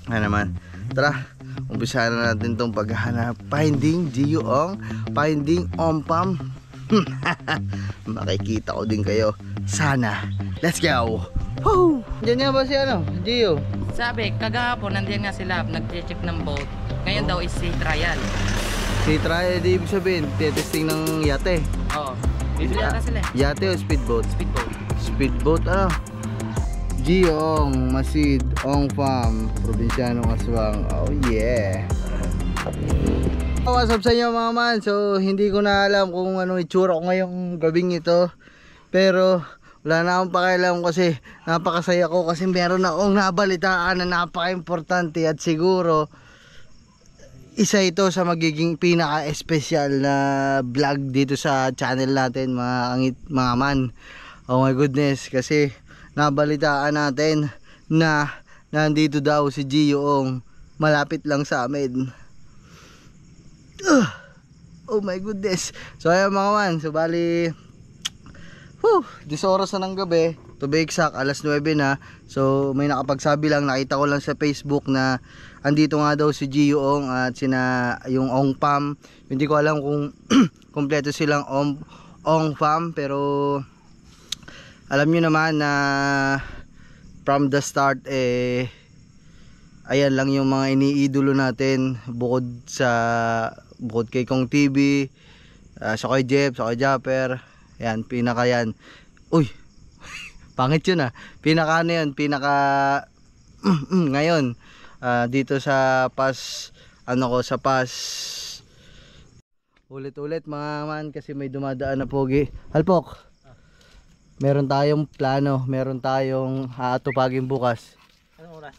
Ano naman. Tara, umpisahan na natin tong paghahanap. Finding Gio-ong, finding Ompam. Makikita ko din kayo. Sana. Let's go. Woo! Diyan nga ba si Gio? Sabi, kagahapon nandiyan nga sila, nag-check ng boat. Ngayon daw is sea trial. Si Trial, di ibig sabihin, testing ng yate. Oo. Bibili ata sila. Yate o speedboat? Speedboat. Speedboat, Gio-ong, Masid, Ompam, Provincianong Aswang. Oh yeah. What's up sa inyo mga man? So hindi ko na alam kung ano itsura ko ngayong gabing ito. Pero wala na akong pakialam kasi napakasaya ko kasi meron na akong nabalitaan na napaka-importante. At siguro isa ito sa magiging pinaka-espesyal na vlog dito sa channel natin mga man. Oh my goodness, kasi nabalitaan natin na nandito daw si Gio-ong malapit lang sa amin. Oh my goodness. So ayan mga man, so bali 10 oras na ng gabi, to be exact, alas 9 na. So may nakapagsabi lang, nakita ko lang sa Facebook na andito nga daw si Gio-ong at yung Ompam. Hindi ko alam kung kompleto silang Ompam, pero alam nyo naman na from the start ayan lang yung mga iniidolo natin, bukod kay Kong TV, sa kay Jeff, sa kay Japper. Yan, pinaka yan. Uy, pangit yun pinaka ngayon dito sa sa pas ulit mga man, kasi may dumadaan na pogi. Halpok, meron tayong plano, meron tayong haatupagin bukas. Anong oras?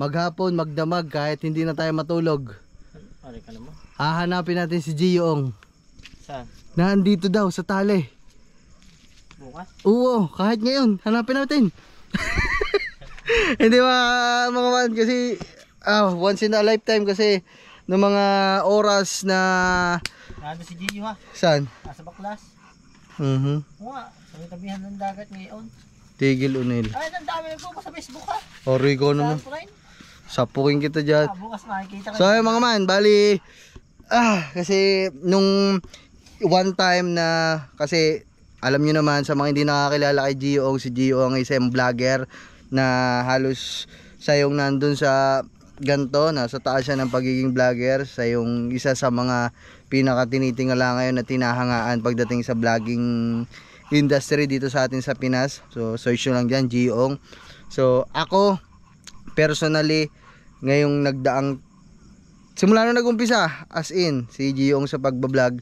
Maghapon, magdamag, kahit hindi na tayo matulog. Ari ka naman. Hahanapin natin si Gio-ong. Saan? Nandito daw sa tali. Bukas? Oo, kahit ngayon, hanapin natin. Hindi mga man, kasi once in a lifetime kasi ng mga oras na Nando si Gio ha? saan? Nasa baklas. Oo Nga, sa tabihan ng dagat ngayon. Tigil unil. Ay, ang dami nagpo sa Facebook ha? Origo naman. Sapukin kita dyan. Bukas makikita ka. So ay mga man, bali kasi nung one time na, kasi alam nyo naman sa mga hindi nakakilala kay Gio-ong, si Gio-ong ay isang vlogger na halos sayong nandun sa ganto, nasa taas siya ng pagiging vlogger. Sayong isa sa mga pinaka tinitingala ngayon na tinahangaan pagdating sa vlogging industry dito sa atin sa Pinas. So search nyo lang dyan, Gio-ong. So ako personally, ngayong nagdaang simula na nag-umpisa, as in si Gio-ong sa pagbablog,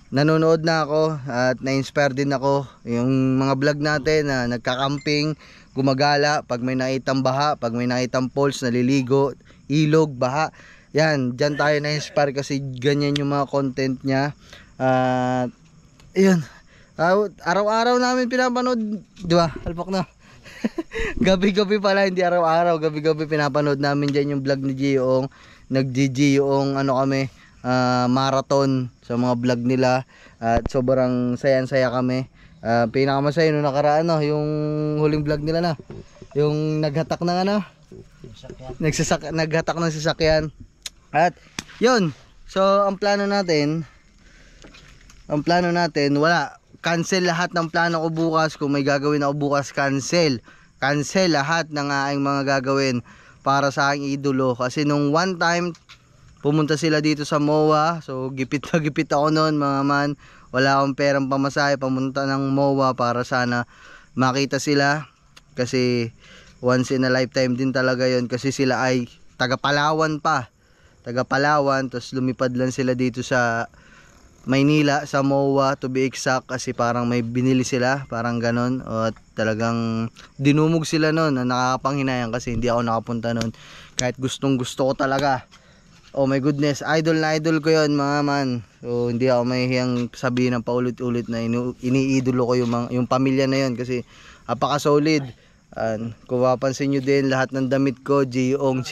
nanonood na ako at na-inspire din ako. Yung mga vlog natin na nagka-camping, gumagala, pag may nakitang baha, pag may nakitang falls, naliligo, ilog, baha, yan, dyan tayo na-inspire kasi ganyan yung mga content niya. Ayun, araw-araw namin pinapanood, di ba? Alpak na. Gabi-gabi pala, hindi araw-araw, gabi-gabi pinapanood namin dyan yung vlog ni Gio-ong. Nag-Gio-ong kami, marathon sa mga vlog nila at sobrang saya-saya kami. Pinakamasaya nung nakaraan yung huling vlog nila na yung naghatak ng naghatak ng sasakyan. At yun, so ang plano natin wala, cancel lahat ng plano ko bukas. Kung may gagawin ako bukas, cancel lahat ng aking mga gagawin para sa aking idolo. Kasi nung one time pumunta sila dito sa MOA, so gipit ako noon mga man. Wala akong perang pamasahe pamunta ng MOA para sana makita sila, kasi once in a lifetime din talaga yon. Kasi sila ay taga Palawan, tapos lumipad lang sila dito sa Maynila sa MOA, to be exact, kasi parang may binili sila, parang ganon, at talagang dinumog sila noon na nakakapanghinayang kasi hindi ako nakapunta noon, kahit gustong gusto ko talaga. Oh my goodness, idol na idol ko yon mga man. So hindi ako mahihiyang sabihin ng paulit-ulit na iniidolo ko yung pamilya na yon, kasi apaka solid. Kung mapansin nyo din, lahat ng damit ko Gio-ong,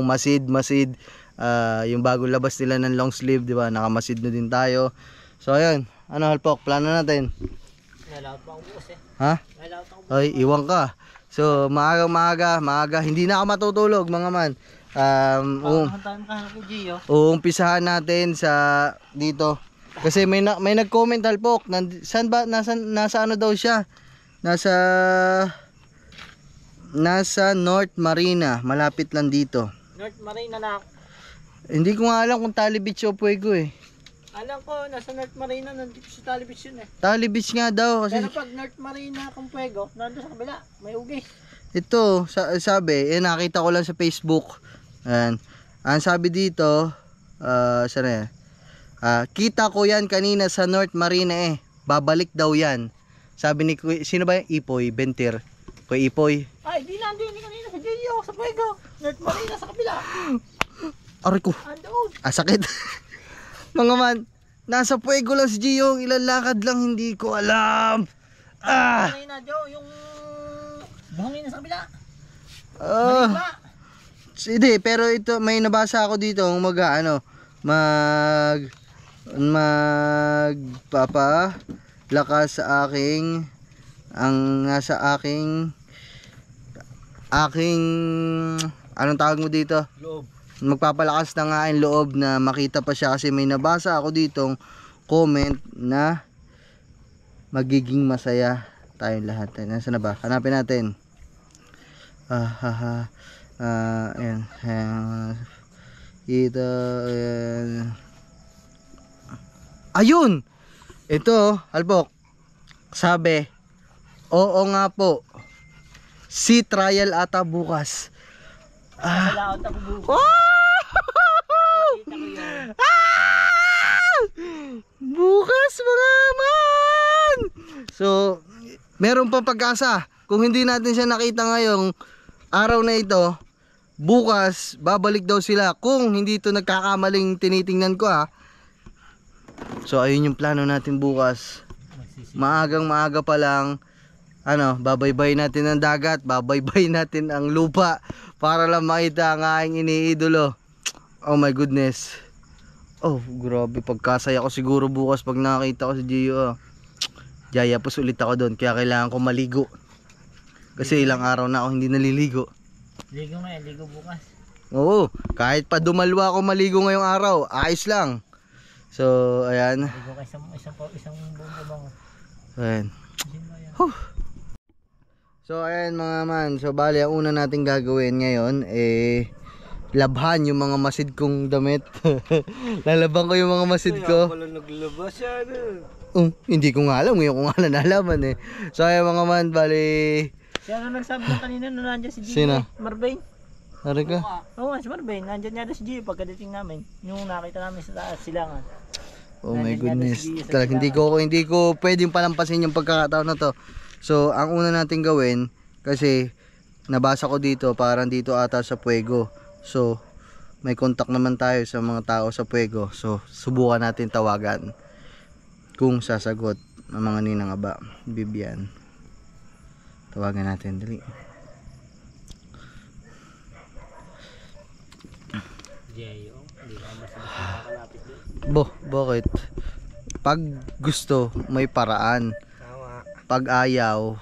Masid. Yung bagong labas nila ng long sleeve, di ba? Nakamasid na din tayo. So ayun, Halpok, plano natin. Nalaot pa ako bukas Ha? Nalaot ako bukas. Ay, iwan ka. So maaga, hindi na ako matutulog mga man. Uumpisahan natin sa dito. Kasi may nag-comment Alpok. Saan ba? Nasa ano daw siya? Nasa North Marina, malapit lang dito. North Marina na. Hindi ko nga alam kung Tali Beach o Puego eh. Alam ko, nasa North Marina, nandito sa Tali Beach yun eh. Tali Beach nga daw kasi. Pero pag North Marina kung Puego, nandun sa kabila, may ugis. Ito, sabi, nakita ko lang sa Facebook. Ayan. Ang sabi dito, saan na yan? Kita ko yan kanina sa North Marina eh. Babalik daw yan. Sabi ni, sino ba yan? Ipoy, Bentir. Kuya Ipoy. Ay, di nandun ni kanina sa Gio, sa Puego. North Marina sa kabila. Aray ko. Andoon. Sakit. Mga man, nasa Puego lang si Gio. Ilang lakad lang, hindi ko alam. Marina, Joe, yung buhangin na sa kabila. Marina. Hindi, pero ito, may nabasa ako dito. Magpapalakas sa aking, ang nasa aking, anong tawag mo dito? Loob. Magpapalakas na nga ang loob na makita pa siya kasi may nabasa ako ditong comment na magiging masaya tayong lahat. Nasaan na ba? Hanapin natin. Ayan. Ito, ayan. Ayun! Ito, Albok. Sabi, oo nga po. Si trial ata bukas. Salaot ako bukas. Bukas mga man! So, meron pa pag-asa. Kung hindi natin siya nakita ngayong araw na ito, bukas, babalik daw sila. Kung hindi ito nagkakamaling tinitingnan ko ha. So, ayun yung plano natin bukas. Maaga pa lang, babaybay natin ang dagat, babaybay natin ang lupa para lang makita ang aking iniidolo. Oh my goodness. Oh, grabe, pagkasaya ko siguro bukas pag nakakita ko si Gio. Yayapos ulit ako doon, kaya kailangan ko maligo. Kasi ilang araw na ako hindi naliligo. Ligo ngayon, ligo bukas. Oo, kahit pa dumalwa ako maligo ngayong araw, ayos lang. So, ayan. Ligo ka isang buong. Ayan. So ayan mga man, so bali ang una nating gagawin ngayon labhan yung mga masid kong damit. Lalaban ko yung mga masid ko. Wala naglabas yan. Hindi ko nga alam, ngayon ko nga nalaman eh. So ayan mga man, bali. Siya nagsabi na kanina na nandiyan si Gio. Sino? Marbain. Hari ka? Oo, si Marbain, nandiyan niya si Gio pagkadating namin. Yung nakita namin sa silangan. Oh my goodness. Talagang hindi ko pwedeng palampasin yung pagkakataon na to. So, ang una nating gawin, kasi nabasa ko dito, parang dito ata sa Puego. So, may contact naman tayo sa mga tao sa Puego. So, subukan natin tawagan kung sasagot ng mga ninang aba. Bibian. Tawagan natin, dali. Jeyo, hindi ka basta-basta makalapit doon. Bakit? Pag gusto, may paraan. Tama. Pag ayaw,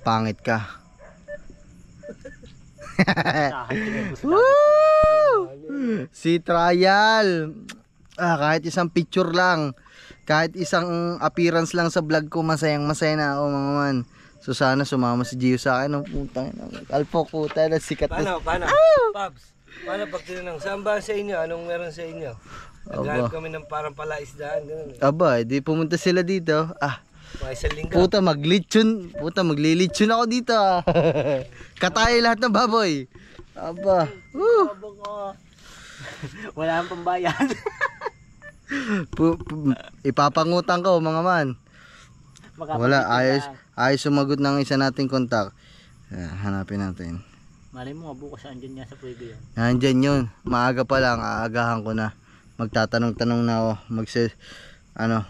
pangit ka. Woo! Si Trial. Kahit isang picture lang, kahit isang appearance lang sa vlog ko, masayang masaya na ako mga man. So sana sumama si Gio sa akin. Putang Alpok, puta na sikat na. Paano? Pops, paano pag tinanong, saan ba sa inyo? Anong meron sa inyo? Naghanap kami ng parang palaisdaan. Ganun. Aba, di pumunta sila dito. Mga isang linggo. Puta, maglilitsyon ako dito. Katay lahat ng baboy. Aba. Wala nang pambayan. Ipapangutang ko mga man. Wala, ayos sumagot ng isa nating kontak. Hanapin natin. Malay mo nga bukas andyan niya sa Puego yan. Nandyan yun. Maaga pa lang, aagahan ko na. Magtatanong-tanong na ako.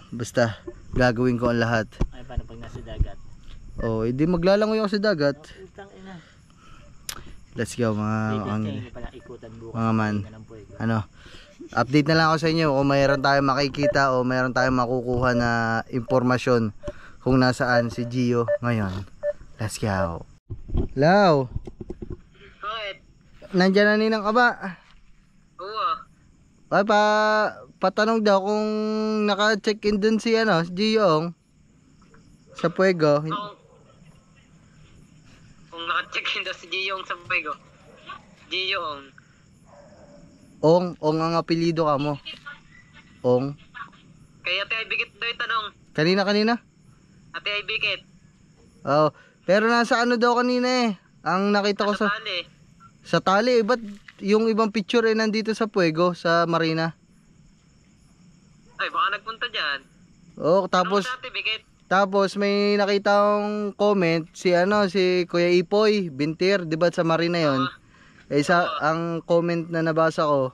Basta gagawin ko ang lahat. Ay, paano pag nasa dagat? Hindi maglalangoy ako sa dagat. Utang ina. Let's go Hindi pala ikutan bukas. mga man. Update na lang ako sa inyo kung mayroon tayong makikita o mayroon tayong makukuha na impormasyon kung nasaan si Gio ngayon. Let's go. Hello. Bakit? Nandiyan na ninang ka ba? Oo. Ay, patanong daw kung naka-check-in dun si si Giyong sa Puego. Kung naka-check-in daw si Giyong sa Puego. Giyong. Ong ang apelido ka mo. Ong. Kaya Ate Ibikit daw yung tanong. Kanina? Ate Ibikit. Oh, pero nasa daw kanina eh. Ang nakita ko sa Tali. sa tali, ba't yung ibang picture nandito sa Puego, sa Marina? Ay, baka nagpunta dyan. Oh, tapos Ano sa Ate Ibikit? tapos may nakita akong comment si si Kuya Ipoy Bintir, 'di ba sa Marina 'yon? Ang comment na nabasa ko,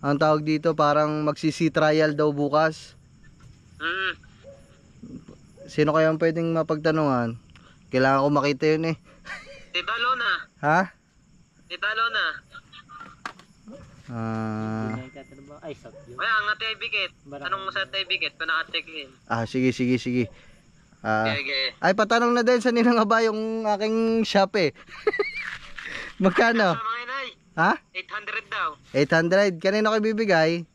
ang tawag dito parang magsisi trial daw bukas. Sino kaya ang pwedeng mapagtanungan? Kailangan ko makita 'yun eh. Tita Lona. Ha? Tita Lona. Ay, sakyo. Kaya ang Ate Ibikit. Tanong mo sa Ate Ibikit kung naka-check-in. Sige. Okay. Ay, patanong na din sa ninang ba yung aking shop eh. Magkano? Mga inay. Ha? 800 daw. 800. Kanino ko ibibigay?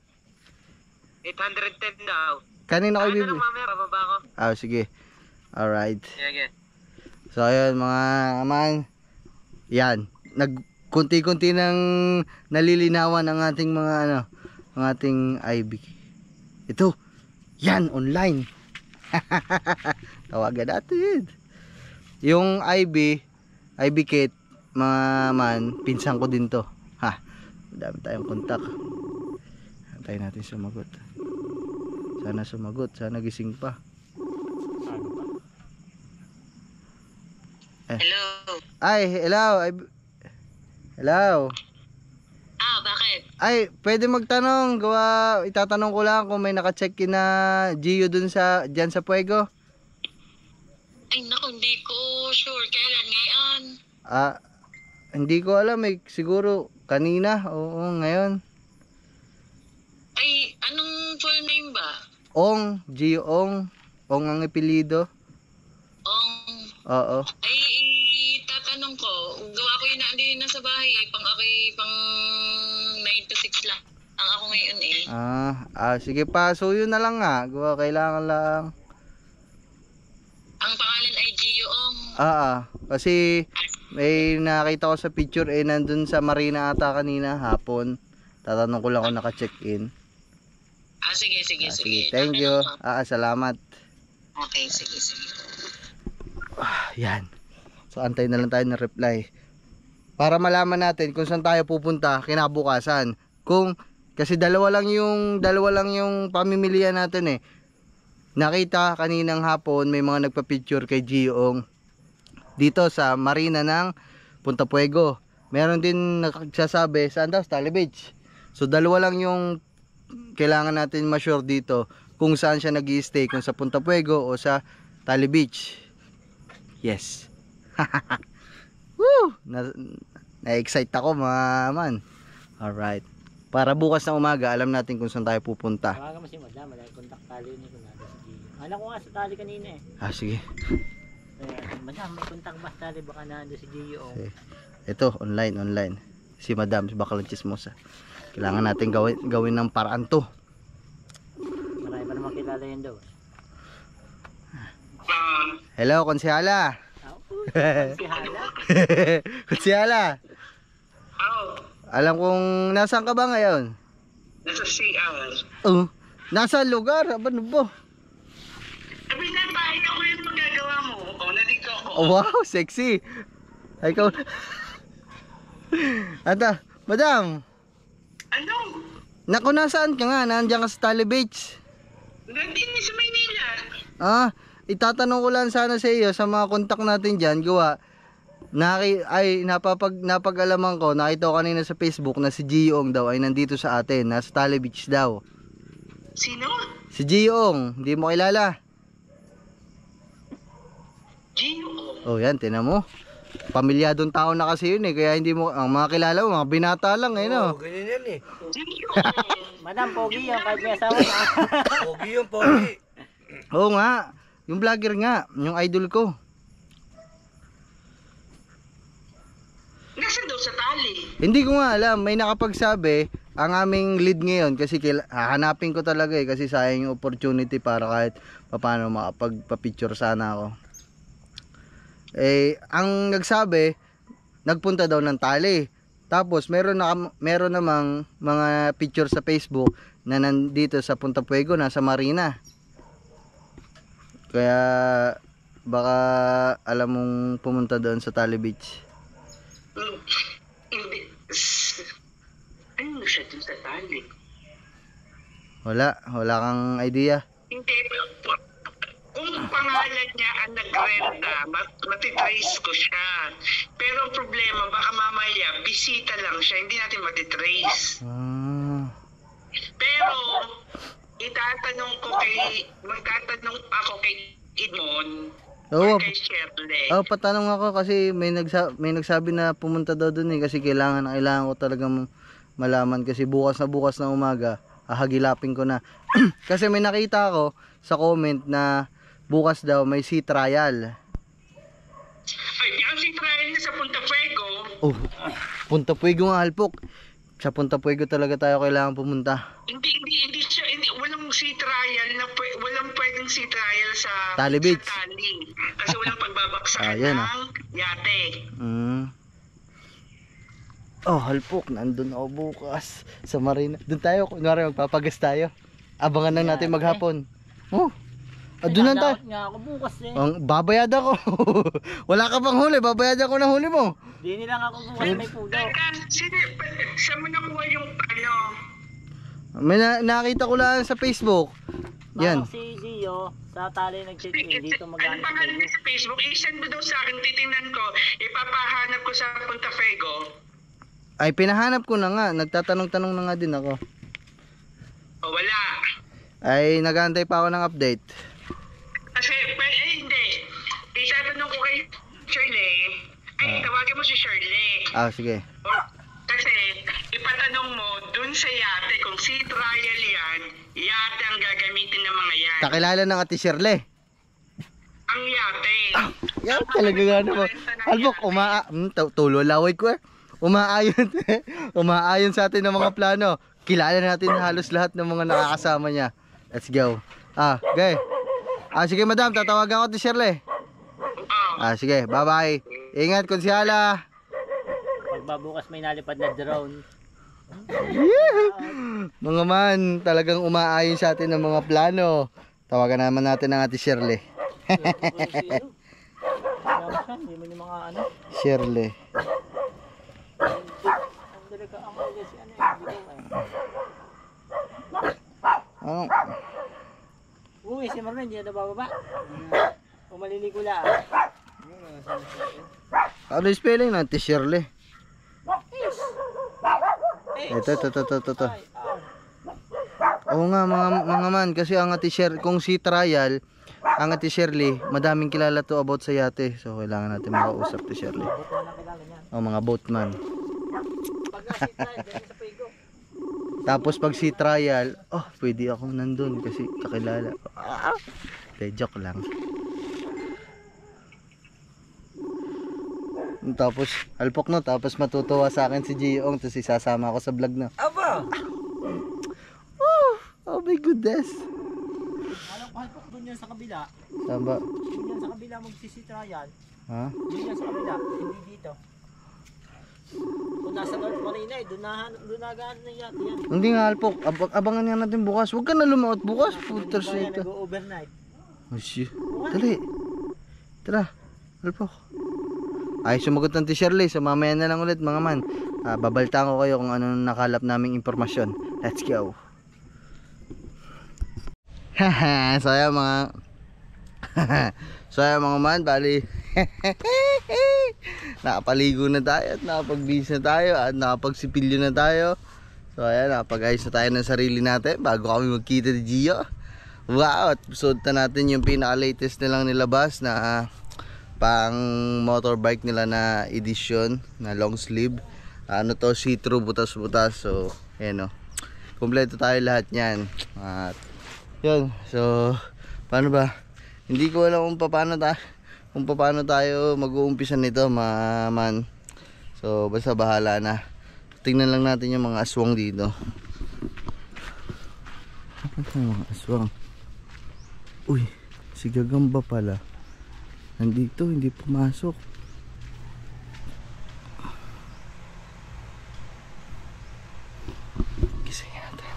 810 daw. Kanino ko Ano ibibigay? lang mamaya, bababa ko. Sige. Alright. Sige. So, ayun mga aman. Yan. Kunti-kunti nang nalilinawan ang ating mga ang ating IB. Ito. Yan, online. Tawagan natin. Yung IB kit, mga man, pinsan ko din to. Madami tayong kontak. Antayin natin sumagot. Sana sumagot, sana gising pa. Hello. Hello. Bakit? Ay, pwede magtanong. Itatanong ko lang kung may naka-check-in na Gio dyan sa Puego. Ay, naku, hindi ko sure. Kailan ngayon? Hindi ko alam eh. Siguro kanina. Oo, ngayon. Ay, anong full name ba? Ong, Gio Ong. Ong ang apelido. Oo. Ay, tatanong ko. Gawa ko yun na hindi na sa bahay eh. Pang 9 to 6 lang. Ang ako ngayon eh. Sige pa. So yun na lang nga. Kailangan lang. Ang pangalan ay Giyong. Kasi may nakita ko sa picture nandun sa Marina ata kanina hapon. Tatanong ko lang kung naka-check-in. Sige. Sige. Thank you. Salamat. Okay, sige. Yan. So antay na lang tayo ng reply. Para malaman natin kung saan tayo pupunta kinabukasan. Kasi dalawa lang yung pamimilian natin eh. Nakita kaninang hapon may mga nagpa-picture kay Giyong dito sa Marina ng Punta Puego. Meron din nagsasabi saan daw? Tali Beach. So dalawa lang yung kailangan natin ma-sure dito kung saan siya nag-i-stay, kung sa Punta Puego o sa Tali Beach. Yes. Woo! Na-excite ako mga man. Alright. Para bukas na umaga, alam natin kung saan tayo pupunta. Tawagan mo si Madam, dahil kontak tali ni Kunada si Gio. Alam ko nga sa tali kanina eh. Sige. Madam, may kontak ba sa tali? Baka nando si Gio. Ito, online. Si Madam, si Bakalang Chismosa. Kailangan natin gawin ng paraan to. Marami pa naman kilala yun daw. Hello, konsehala. Si Hala. Konsehala. Alam kong nasaan ka ba ngayon? Nasa CR. Nasa lugar, ano ba? Sabi na bahay ako yung magagawa mo. Nandito ako. Wow, sexy. Ay, ikaw. Ata, Madam. Ano? Naku, nasaan ka nga? Nandiyan ka sa Tali Beach. Nandito sa Maynila. Itatanong ko lang sana sa iyo sa mga kontak natin dyan. Napag-alaman ko, nakita ko kanina sa Facebook na si Giyong daw ay nandito sa atin. Nasa Tali Beach daw. Sino? Si Giyong, hindi mo kilala. Giyong? Yan, tinan mo. Pamilyadong tao na kasi yun eh. Kaya hindi mo, ang mga kilala mo, mga binata lang eh, no? Ganyan yan eh. Madam, pogi yan, kahit may asawa na. Pogi yung pogi. Oo nga, yung vlogger nga, yung idol ko. Hindi ko nga alam, may nakapagsabi ang aming lead ngayon kasi hahanapin ko talaga kasi sayang yung opportunity para kahit paano makapagpa-picture sana ako. Ang nagsabi, nagpunta daw ng Tali. Tapos meron namang mga picture sa Facebook na nandito sa Punta Fuego, nasa Marina. Kaya baka alam mong pumunta doon sa Tali Beach. Hindi. Ano siya dun sa tali? Wala kang idea. Hindi. Kung pangalan niya ang nagrenta, matitrace ko siya. Pero ang problema, baka mamaya, bisita lang siya, hindi natin matitrace. Pero, magtatanong ako kay Edmond, Oo. kay Shirley. Patanong ako kasi may nagsabi na pumunta daw doon kasi kailangan ko talagang malaman kasi bukas na umaga hahagilapin ko na. Kasi may nakita ako sa comment na bukas daw may sea trial. Ay, ang sea trial niya sa Punta Fuego. Punta Fuego nga, Alpok. Sa Punta Fuego talaga tayo kailangan pumunta. Hindi walang sea trial walang pwedeng sea trial sa Tali Beach. Sa Tali. Kasi walang pagbabaksakan ng yate. Halpok, nandun ako bukas sa Marina. Doon tayo, kunwari magpapagas tayo. Abangan lang natin maghapon. Doon lang tayo. Nga ako bukas Babayad ako. Wala ka pang huli, babayad ako ng huli mo. Di nilang ako bukas may pudo. Teka, saan mo nakuha yung May nakita ko lang sa Facebook. Yan. Bakit si Gio sa Tali nag-check-in dito Ano maghanap pangalan niya sa Facebook? I-send mo daw sa akin, titingnan ko. Ipapahanap ko sa Punta Fuego. Ay, pinahanap ko na nga. Nagtatanong-tanong na nga din ako. Wala. Ay, nag-aantay pa ako ng update. Kasi, hindi. Itatanong ko kay Shirley. Tawagin mo si Shirley. Sige. Kasi, ipatanong mo dun sa yate, kung sea trial yan, yate ang gagamitin ng mga yan. Kakilala ng Ate Shirley. Ang yate. Yan, talaga nga naman. Albok, tulo laway ko umaayon sa atin ng mga plano. Kilala natin halos lahat ng mga nakakasama niya. Let's go. Okay. Sige madam, tatawagan ko si Shirley. Sige, bye-bye. Ingat, konsyala. Pagbabukas may nalipad na drone. Mga man, talagang umaayon sa atin ng mga plano. Tawagan naman natin ang Ate Shirley. Hindi mo yung mga Shirley. Uy, si Marlon, hindi na bababa. Maliligo lang. Ano yung spelling ng Ate Shirley? Ito. Oo nga mga man, kasi ang Ate Shirley, kung si trial, ang Ate Shirley, madaming kilala to about sa yate. So kailangan natin makausap Ate Shirley. Mga boatman. Tapos pag si trial, pwede akong nandun kasi kakilala. Joke lang. Tapos alpok no, tapos matutuwa sa akin si Gioong, tapos isasama ako sa vlog na. Aba! Oh my goodness. Alam ko alpok doon yan sa kabila. Saan ba? Doon yan sa kabila magsisitrayan. Doon yan sa kabila, hindi dito. Kung nasa North Marina doon nagaan na yate yan. Hindi nga alpok, abangan nga natin bukas. Huwag ka na lumaot bukas, putas ito. Nag-overnight. Dali. Tara, alpok. Ay, sumagot ng Shirley. So mamaya na lang ulit mga man. Babaltaan ko kayo kung ano nakalap naming impormasyon. Let's go. So ayan mga mga man, bali nakapaligo na tayo at nakapagbihis na tayo at nakapagsipilyo na tayo. So ayan, nakapag-ayos na tayo ng sarili natin bago kami magkita ni Gio. Wow, at suot na natin yung pinaka-latest nilang nilabas na pang motorbike nila na edition na long sleeve. See-through, butas-butas. So ayan o, kompleto tayo lahat yan. At yun, so paano ba? Hindi ko alam kung paano tayo mag-uumpisa nito man. So basta bahala na. tingnan lang natin yung mga aswang dito. Ano yung mga aswang? Uy, si Gagamba pala. Nandito, hindi pumasok. Gising natin.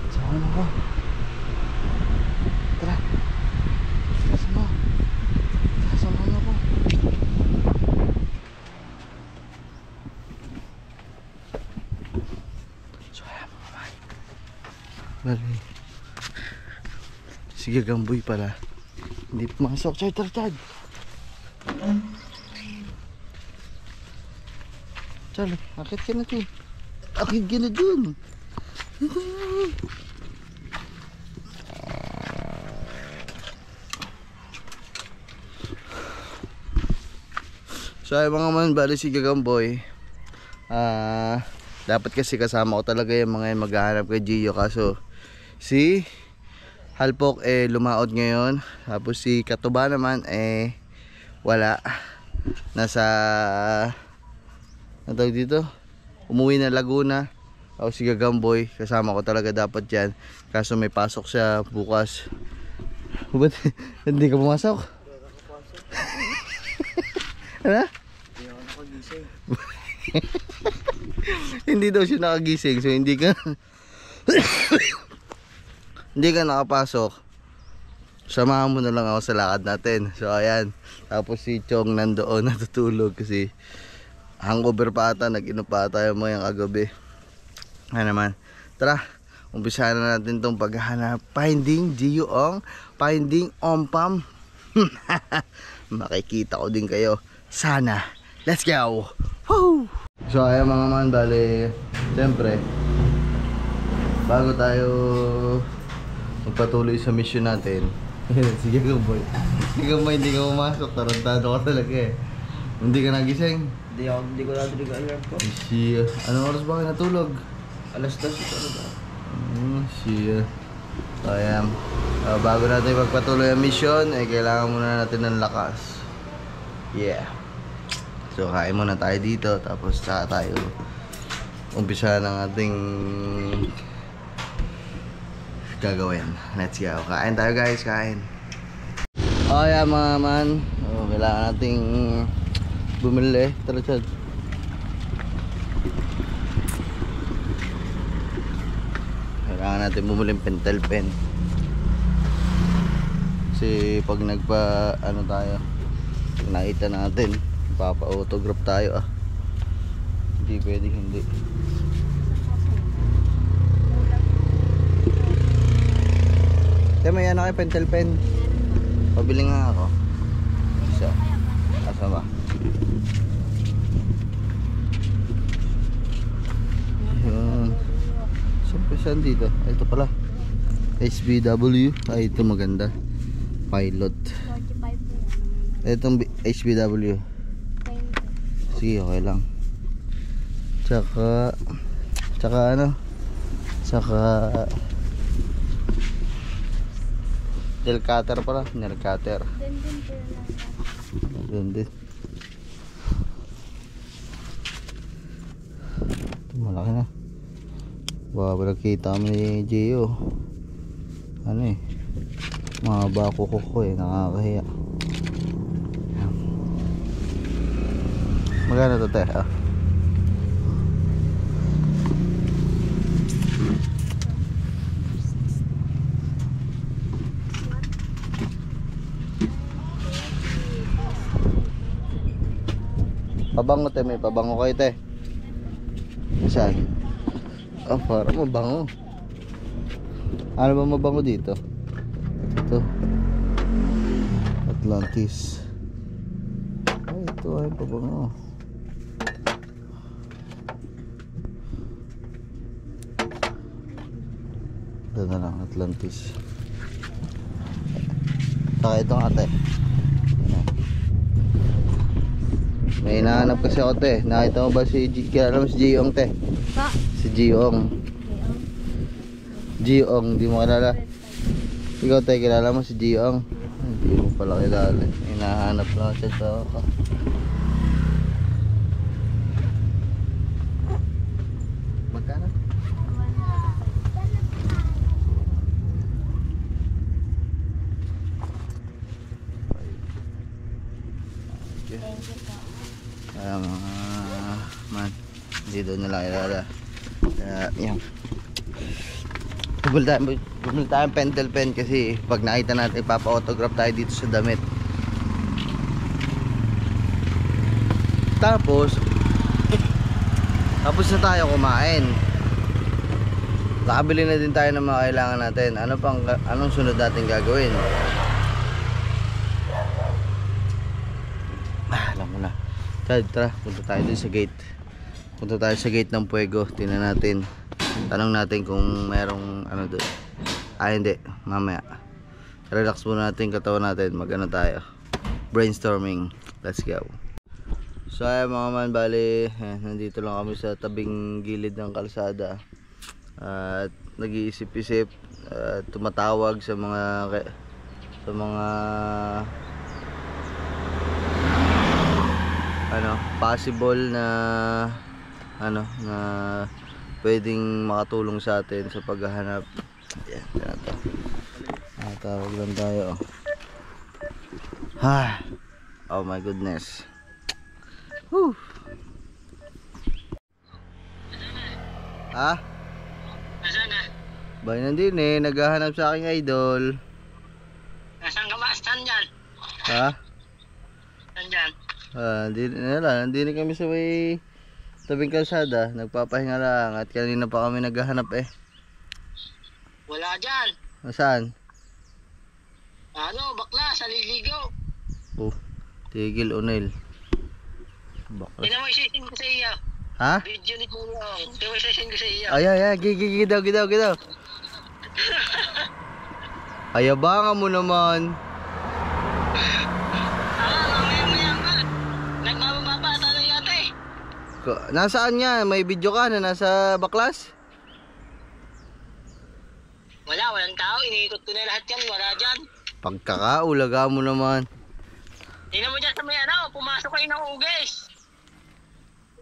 Saan ako? Tara. Sama. Sasamahan ako. So ayan mga man. Bali. Sige Gamboy pala. Hindi pumasok. Chad. Chal, akit ka na dun. Akit ka na dun. So ay mga man, bali si Gagamboy, dapat kasi kasama ko talaga yung mga maghahanap kay Gio, kaso si Halpok lumaod ngayon, tapos si Katuba naman wala, nasa natawag dito, umuwi na Laguna. Ako si Gagamboy, kasama ko talaga dapat yan, kaso may pasok siya bukas. Ba't hindi ka pumasok? Ano? Hindi ako nakagising. Hindi daw siya nakagising, so hindi ka hindi ka nakapasok. Samahan mo na lang ako sa lakad natin. So ayan, tapos si Chong nandoon natutulog kasi hangover pa ata, nag-inom pa tayo mo yung kagabi. Ano naman, tara, umpisahan na natin tong paghahanap. Finding Gio-ong, finding Ompam. Makikita ko din kayo sana. Let's go. Woo! So ayan mga man, bali siyempre bago tayo magpatuloy sa mission natin. Sige Gamboy, hindi ka pumasok, tarantado ka talaga Hindi ka nagising. Hindi ko natinig ang alarm ko. Anong oras ba kayo natulog? Alas 2 ito na ba? So ayan, bago natin magpatuloy ang mission, kailangan muna natin ng lakas. Yeah. So kain muna tayo dito, tapos saka tayo umpisa ng ating gagawin. Let's go. Kain tayo guys, kain. Ayan mga man, kailangan nating bumili. Tara Chad. Kailangan natin bumili pentel pen. Kasi pag tayo, nakita natin, papa-autograph tayo Hindi pwede hindi. Kaya may ano kayo pentel pen. Pabili nga ako. Isa. Asa ba? Yun. Saan dito? Ito pala. SBW. Ay, ito maganda. Pilot. 45 Itong HBW. Sige, okay lang. Tsaka ano? Tsaka nail cutter pala. Nail cutter. Doon din. Ito malaki na. Baka nakita kami ni Gio. Ano mga bako ko nakakahiya. Magkano to te? Pabango te, may pabango kayo te. Saan? Oh, parang mabango. Ano ba mabango dito? Ito Atlantis. Ay, ito ay pabango. Ito na lang, Atlantis. Saka itong ate. May hinahanap kasi ako te. Nakita mo ba si kilala mo si Jiong te? Pa. Si Jiong. Jiong, di mo kilala? Ikaw te, kilala mo si Jiong? Hindi mo pala kilala. Hinahanap lang siya sa ako. Magkano? Thank you po. Mga man, hindi doon nila kilala. Kaya yan. Bumili tayong pentel pen kasi pag nakita natin ipapa-autograph tayo dito sa damit. Tapos na tayo kumain. Nakabili na din tayo ng mga kailangan natin. Anong sunod natin gagawin? Alam mo na. Tara, punta tayo dun sa gate. Punta tayo sa gate ng Puego. Tingnan natin. Tanong natin kung merong ano doon. Hindi, mamaya. Relax muna natin katawan natin. Mag-ano tayo. Brainstorming. Let's go. So ay mga man, bali nandito lang kami sa tabing gilid ng kalsada. At nag-iisip-isip, tumatawag sa mga possible na na pwedeng makatulong sa atin sa paghahanap. Yan, ganito. Tawag lang tayo. Oh my goodness. Whew. Nasaan na? Bay nandun naghahanap sa aking idol. Nasaan ka ba? Saan dyan? Saan dyan? Nandun kami sa may tabing kalsada. Nagpapahinga lang at kanina pa kami naghahanap Wala dyan. Saan? Bakla, sa liligo. Tigil Onel. Bakla. Tingnan mo isising ko sa iyo. Video ni Kulong. Tingnan mo isising ko sa iyo. Gidaw. Ayabangan mo naman. Mamaya ka. Nagmamababa tayo yata Nasaan nga? May video ka na nasa baklas? Walang tao. Iniikot ko na lahat yan. Wala dyan. Pagkakaulaga mo naman. Tingnan mo dyan sa may pumasok kayo ng ugis.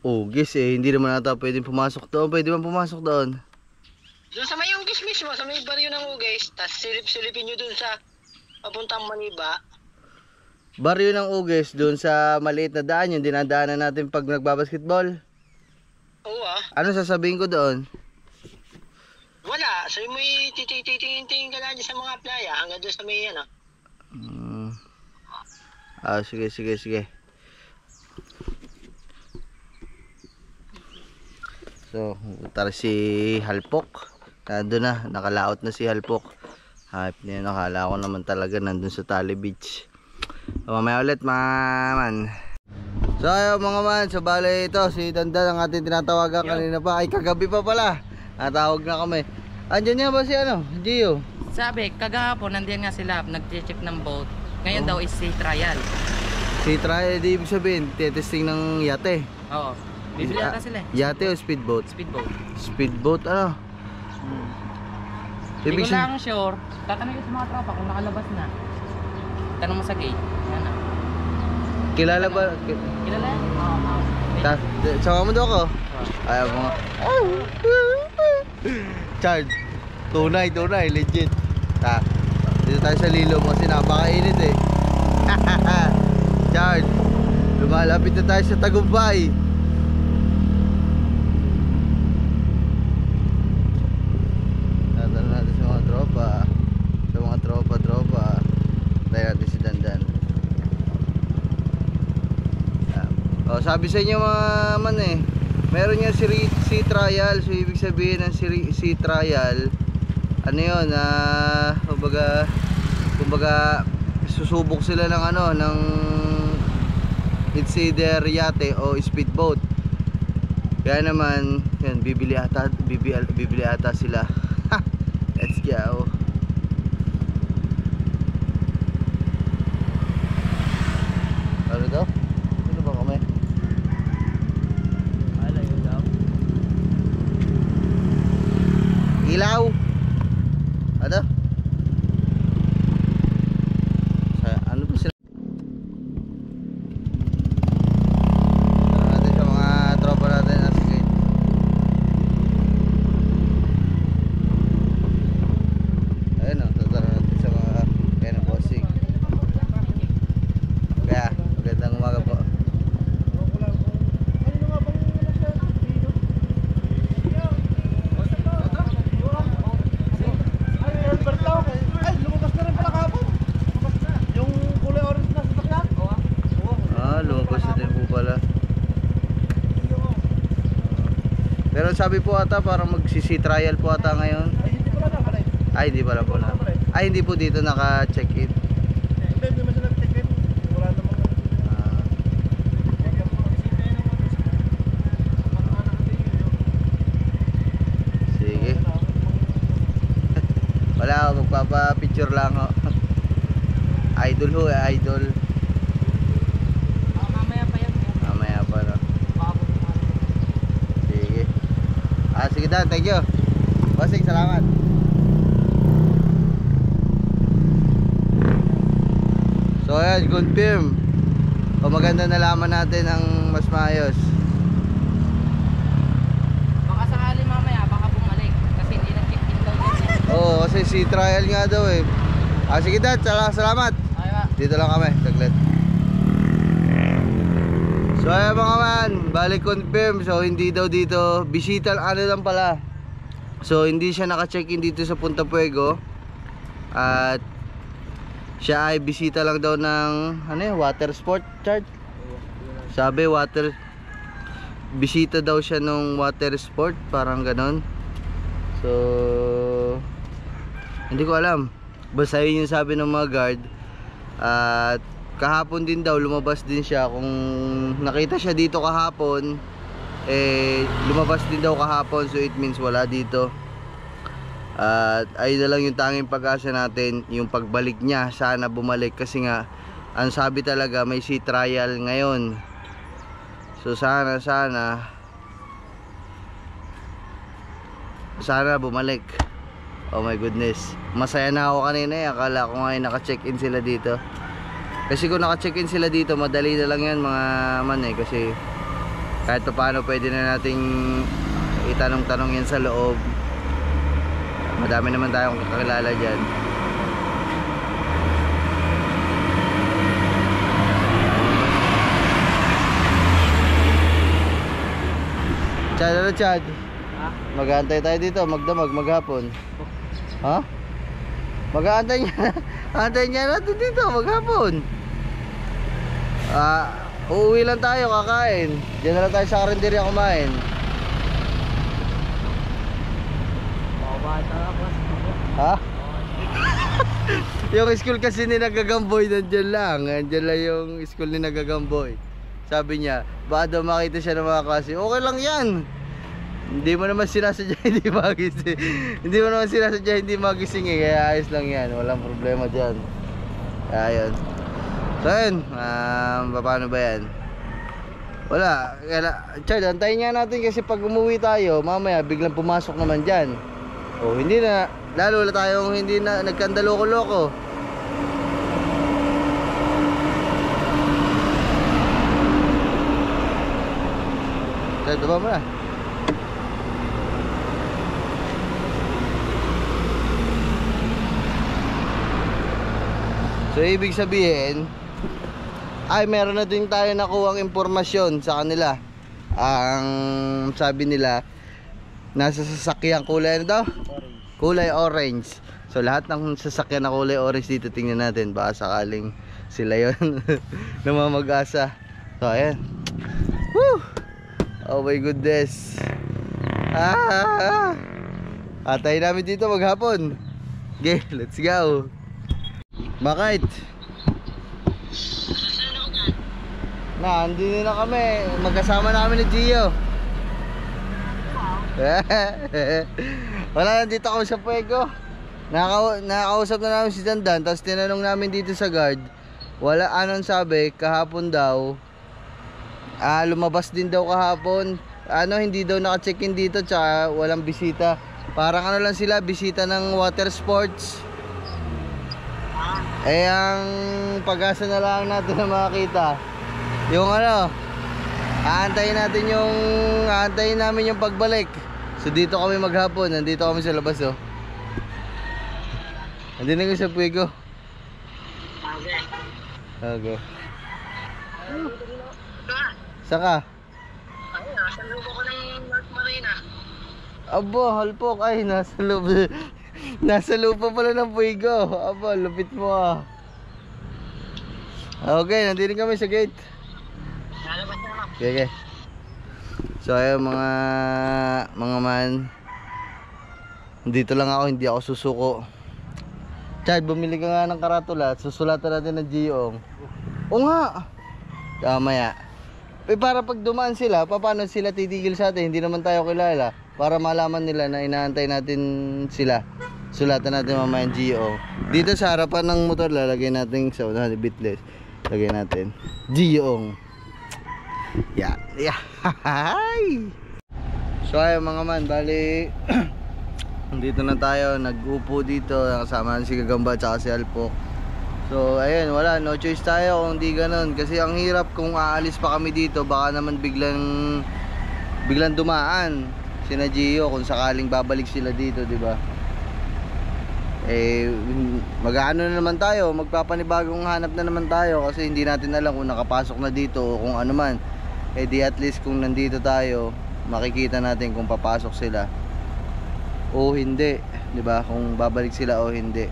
Ugis hindi naman ata pwedeng pumasok doon. Pwede man pumasok doon? Doon sa may ugis mismo, sa may baryo ng ugis. Tapos silip-silipin nyo doon sa papuntang Maniba. Baryo ng Ugis, doon sa maliit na daan, yung dinadaanan natin pag nagbabasketball. Oo Ano sasabihin ko doon? Wala. So may titingin ka lang sa mga playa hanggang doon sa may Sige. So, tara si Halpok. Nandun na, nakalaot na si Halpok. Hype niya, nakala ko naman talaga nandun sa Tali Beach. Mamaya ulit man. So ayun mga man, so bale ito si Dandan ang ating tinatawagan kanina pa. Ay kagabi pa pala. Natawag na kami. Andiyan niya ba si Gio? Sabi, kagahapon nandiyan nga sila, nag-check ng boat. Ngayon daw is sea trial. Sea trial, di ibig sabihin, testing ng yate. Oo. Bibili ata sila Yate o speedboat? Speedboat. Speedboat Hindi ko lang sure. Tatanong sa mga tropa kung nakalabas na. Tanong mo sa gate. Yan Kilala ba? Kilala yan? Oo. Sama mo doon ako? Ayaw mo nga. Chard. Tunay, legit. Dito tayo sa Lilo kasi napakainit Chard. Lumalapit na tayo sa Tagumpay. Tatanong natin sa mga tropa. Tayo natin si Dandan. Sabi sa inyo mga man meron nga sea trial. So ibig sabihin ng sea trial, ano yun, kumbaga susubok sila ng ng it's either yate o speedboat. Kaya naman yan, bibili ata sila. Let's go. Pero sabi po ata parang magsi-sea trial po ata ngayon. Ay, hindi pala po na. Ay, hindi po dito naka-check-in. Hindi man sila nag-check-in. Wala namang Sige. Wala ako, magpapa-picture lang ho. Idol ho, idol. Mamaya pa yan. Mamaya pa na. Sige. Sige Dan, thank you. Bossing, salamat. So ayan, confirm. O maganda nalaman natin ang mas maayos. Baka sakali mamaya, baka bumalik. Kasi hindi na-check-in daw yan. Oo, kasi si trial nga daw eh. Sige dad, salamat. Okay ba? Dito lang kami, saglit. So ayan mga man, balik confirm. So hindi daw dito, bisita lang pala. So hindi siya naka-check-in dito sa Punta Puego. At siya ay bisita lang daw ng water sport charge. Sabi bisita daw siya nung water sport, parang ganon. So hindi ko alam. Basta yun yung sabi ng mga guard. At kahapon din daw lumabas din siya. Kung nakita siya dito kahapon, lumabas din daw kahapon. So it means wala dito. At ayun na lang yung tanging pag-asa natin, yung pagbalik niya, sana bumalik. Kasi nga ang sabi talaga may sea trial ngayon. So sana bumalik. Oh my goodness, masaya na ako kanina eh. Akala ko nga naka-check-in sila dito. Kasi kung naka-check-in sila dito, madali na lang yan mga man eh. Kasi kahit pa paano pwede na nating itanong-tanong yan sa loob. Madami naman tayong kakilala dyan. Chad, ano Chad? Mag-aantay tayo dito, magdamag, maghapon. Ha? Mag-aantay niya. Aantay niya natin dito, maghapon. Uuwi lang tayo, kakain. Diyan na lang tayo sa karinderya kumain. Ha? Yung school kasi ni Nagagamboy nandyan lang. Nandyan lang yung school ni Nagagamboy. Sabi niya, baka daw makita siya ng mga klase. Okay lang yan. Hindi mo naman sinasadya hindi magising. Hindi mo naman sinasadya hindi magising eh. Kaya ayos lang yan. Walang problema dyan. Kaya yun. So yun, paano ba yan? Wala. Chad, antayin nga natin kasi pag umuwi tayo, mamaya biglang pumasok naman dyan. O hindi na. Lalo wala tayong hindi na nagkandaloko-loko. Chad, baba mo na. So ibig sabihin ay meron na din tayo nakuhang impormasyon sa kanila. Ang sabi nila nasa sasakyan kulay ano daw? Kulay orange. So lahat ng sasakyan na kulay orange dito tingnan natin. Baka sakaling sila yon na mamag-asa. So ayan. Woo! Oh my goodness. Atay namin dito maghapon. Okay, let's go. Bakit? Andito na kami. Magkasama namin ni Gio. Wala, nandito kami sa Puego. Nakakausap na namin si Dandan. Tapos tinanong namin dito sa guard. Wala, anong sabi? Kahapon daw lumabas din daw kahapon. Hindi daw naka-check-in dito. Tsaka walang bisita. Parang ano lang sila, bisita ng water sports. Ang pag-asa na lang natin na makakita yung aantayin namin yung pagbalik. So dito kami maghapon. Nandito kami sa labas Nandito na kami sa Puego. Okay. Saka? Nasa loob ako ng North Marina. Abo, halpok. Ay, nasa loob. Nasa lupa pala ng Puego. Aba, lupit mo Okay, nandito kami sa gate. Lalabas na naman. Okay. So ayun mga man, dito lang ako, hindi ako susuko. Chad, bumili ka nga ng karatula, susulatan natin ng Gio. O nga, maya. Para pag dumaan sila, paano sila titigil sa atin? Hindi naman tayo kilala. Para malaman nila na inaantay natin sila. Sulatan natin mamaya ang Gio. Dito sa harapan ng motor, lalagay natin sa unahan, bitless. Lagay natin Gio. Yeah. So ayun mga man, bali dito na tayo, nag-upo dito, kasama si Gagamba at si Alpok. So ayun, wala, no choice tayo kung di ganun. Kasi ang hirap kung aalis pa kami dito, baka naman biglang dumaan sina Gio kung sakaling babalik sila dito, di ba? Mag-aano na naman tayo, magpapanibagong hanap na naman tayo kasi hindi natin alam kung nakapasok na dito o kung ano man. Di at least kung nandito tayo, makikita natin kung papasok sila o hindi, di ba? Kung babalik sila o hindi.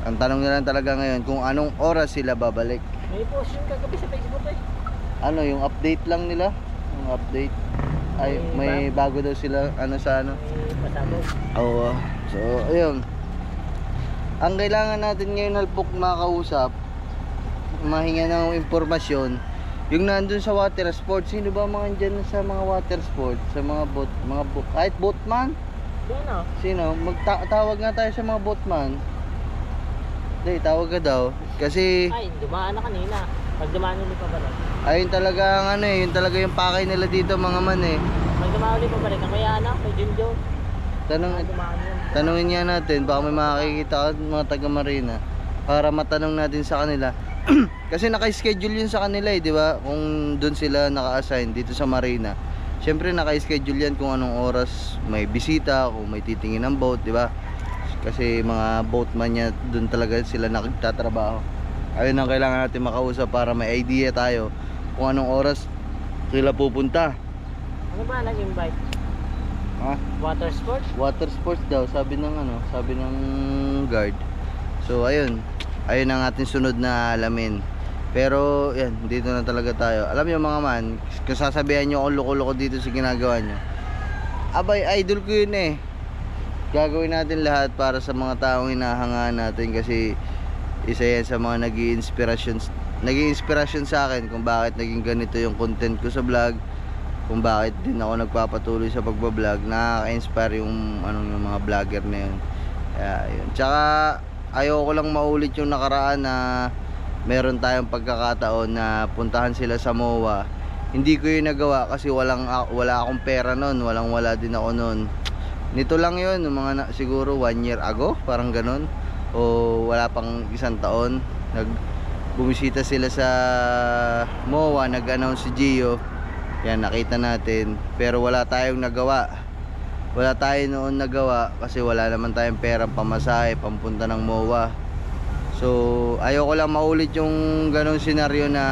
Ang tanong na lang talaga ngayon kung anong oras sila babalik. May post yung kagabi sa Facebook eh. Ano, yung update lang nila? Yung update. Ay, may bago daw sila sa ano. May pasabog. Oo. So, ayun. Ang kailangan natin ngayon, Alpok, makausap, mahinga ng impormasyon, yung nandun sa water sports. Sino ba mga dyan sa mga water sports? Sa mga boat, kahit boatman? Sino? Sino? Tawag nga tayo sa mga boatman. Hindi, tawag ka daw. Kasi, Ay, dumaan na kanina. Pag dumaan ulit pabalik. ayun talaga ang ano yun talaga yung pakay nila dito mga man Pag dumaan ulit pabalik, ang kaya na, kay Junjo. Dumaan yun. Tanungin nga natin, baka may makikita ka mga taga Marina para matanong natin sa kanila. Kasi naka-schedule yun sa kanila di ba? Kung doon sila naka-assign dito sa Marina. Siyempre naka-schedule yan kung anong oras may bisita, kung may titingin ng boat, di ba? Kasi mga boatman niya doon talaga sila nagtatrabaho. Ayun ang kailangan natin makausap para may idea tayo kung anong oras sila pupunta. Ano ba nag-invite? Ha? Water sports? Water sports daw, sabi ng guard. So ayun ang ating sunod na alamin. Pero yan, dito na talaga tayo. Alam niyo mga man, kung sasabihan niyo ako loko-loko dito sa ginagawa niyo, abay, idol ko yun Gagawin natin lahat para sa mga taong hinahangaan natin kasi isa yan sa mga naging inspirasyon sa akin kung bakit naging ganito yung content ko sa vlog, kung bakit din ako nagpapatuloy sa pagbablog. Nakaka-inspire yung mga vlogger na yun. Kaya yun. Tsaka ayoko lang maulit yung nakaraan na meron tayong pagkakataon na puntahan sila sa MOA. Hindi ko yun nagawa kasi wala akong pera nun, wala din ako nun. Nito lang yun, mga siguro 1 year ago, parang ganun, o wala pang 1 taon, bumisita sila sa MOA, nag-announce si Gio. Yan, nakita natin, pero wala tayong nagawa. Wala tayo noon nagawa kasi wala naman tayong perang pamasahe pampunta ng MOA. So ayoko lang maulit yung ganong senaryo na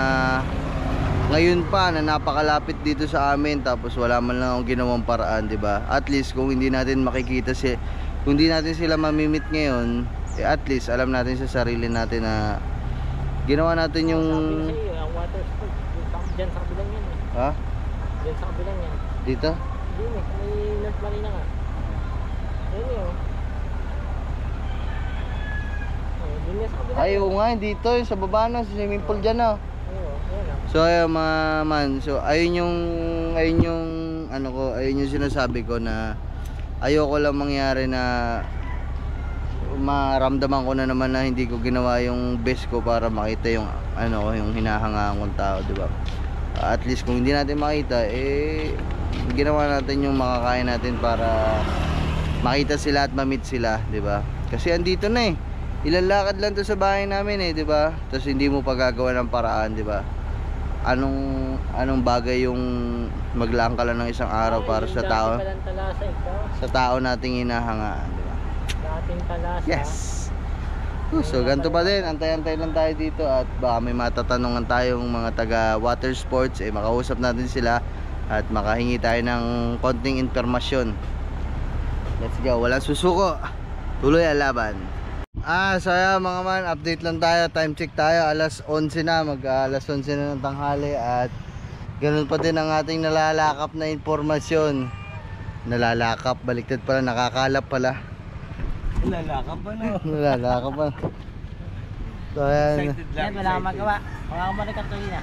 ngayon pa na napakalapit dito sa amin tapos wala man lang akong ginawang paraan, di ba? At least kung hindi natin makikita kung hindi natin sila mamimit ngayon, at least alam natin sa sarili natin na ginawa natin yung Sabi ko sa'yo, ang water sports, dyan sa kabilang yan ha? Dyan sa kabilang yan. Dito? Dito may North Marina nga. Ayun yun. Dun yan sa kabilang. Ay, oo nga, dito sa baba na, sa swimming pool dyan na. So ayun mga man, so ayun yung sinasabi ko na ayoko lang mangyari na maramdaman ko na naman na hindi ko ginawa yung best ko para makita yung yung hinahangaan kong tao, di ba? At least kung hindi natin makita, ginawa natin yung makakaya natin para makita sila at ma-meet sila, di ba? Kasi andito na ilang lakad lang to sa bahay namin di ba? Tapos hindi mo pagagawa ng paraan, di ba? Anong bagay yung maglaan ka lang ng isang araw para sa tao, sa tao nating hinahangaan, di ba? Dating talasa. Yes. So ganito pa din, antay-antay lang tayo dito at baka may matatanungan tayong mga taga water sports, makausap natin sila at makahingi tayo ng konting informasyon. Let's go, walang susuko, tuloy ang laban. So mga man, update lang tayo, time check tayo, alas 11 na, mag alas 11 na ng tanghali at Ganun pa din ang ating nalalakap na informasyon. Nalalakap, baliktad pala, nakakalap pala. Lalakap pa no. Nalalakap pa. So ayan. Excited Yan, lang. wala akong magawa. Wala akong marikartolina.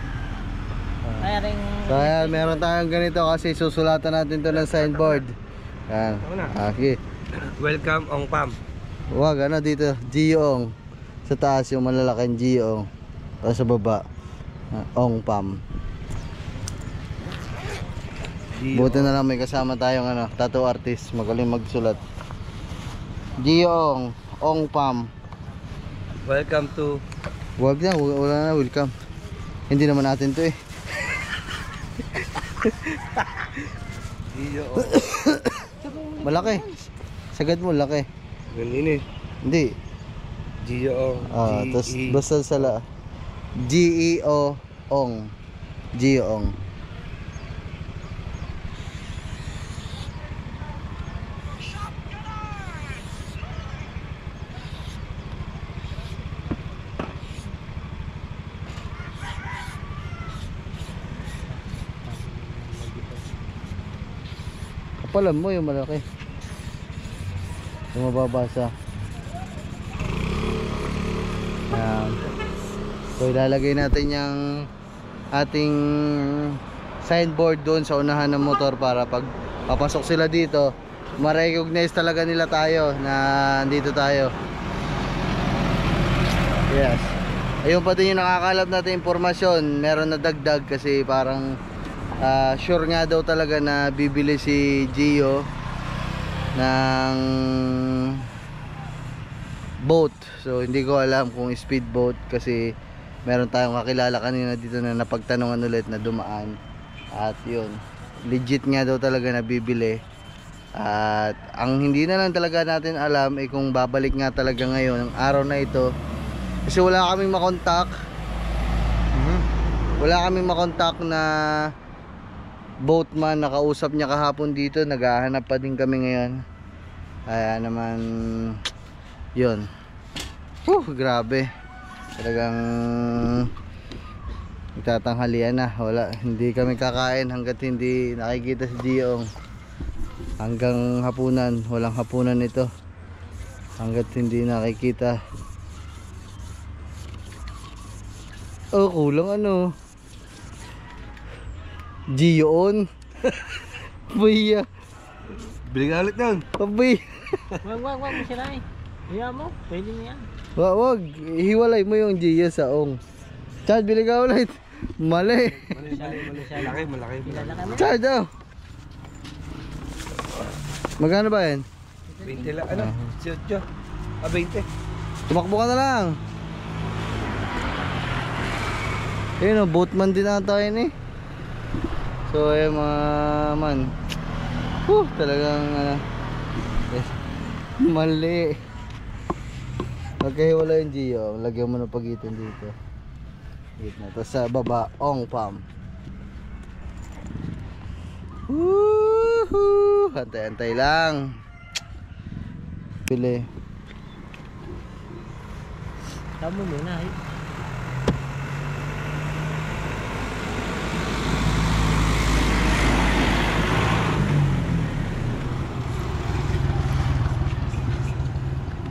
Kaya rin... So ayan, meron tayong ganito kasi susulatan natin to ng signboard. Ayan. Okay. Welcome Ong Pam. Wag, ano dito? Giong. Sa taas yung malalaking Giong. Tapos sa baba, Ong Pam. Buti na lang may kasama tayong tattoo artist. Magaling magsulat. Giong, Ong Pam. Welcome to Wag na, wala na, welcome. Hindi naman natin to eh. Gio. Malaki. Sagad mo, laki. Ganun eh. Hindi. Gio. Tapos basta sala. G-E-O Ong. Giong. Kapalan mo yung malaki. Yung mababasa. Ayan. So ilalagay natin yung ating signboard doon sa unahan ng motor para pag papasok sila dito, ma-recognize talaga nila tayo na dito tayo. Yes. Ayun pa din yung nakakalap natin impormasyon. Meron na dagdag kasi parang sure nga daw talaga na bibili si Gio ng boat. So hindi ko alam kung speedboat kasi meron tayong kakilala kanina dito na napagtanungan ulit na dumaan. At yun, legit nga daw talaga na bibili. At ang hindi na lang talaga natin alam ay kung babalik nga talaga ngayon ang araw na ito. Kasi wala kaming makontak. Wala kaming makontak na boatman. Nakausap niya kahapon dito. Naghahanap pa din kami ngayon. Kaya naman yun. Grabe. Talagang itatanghalian na. Wala, hindi kami kakain hanggat hindi nakikita si Giong. Hanggang hapunan. Walang hapunan ito hanggat hindi nakikita. Oh, kulang Gion. Buya. Bili ka ulit nun. Abay. Wag mo sila eh. Hiya mo, pwede mo yan. Wag, hiwalay mo yung Gio sa Ong. Chad, bili ka ulit. Mali. Mali siya. Malaki. Chad daw. Magkano ba yan? 20 lang. 18. 20. Tumakbo ka na lang. Ayun boatman din ata yun eh. So ayun mga man. Talagang mali. Magkahiwala yung Gio. Lagyan mo ng pagitan dito. Gitna. Tapos sa baba, Ong Pam. Woohoo! Antay-antay lang. Pili. Tama mo muna eh.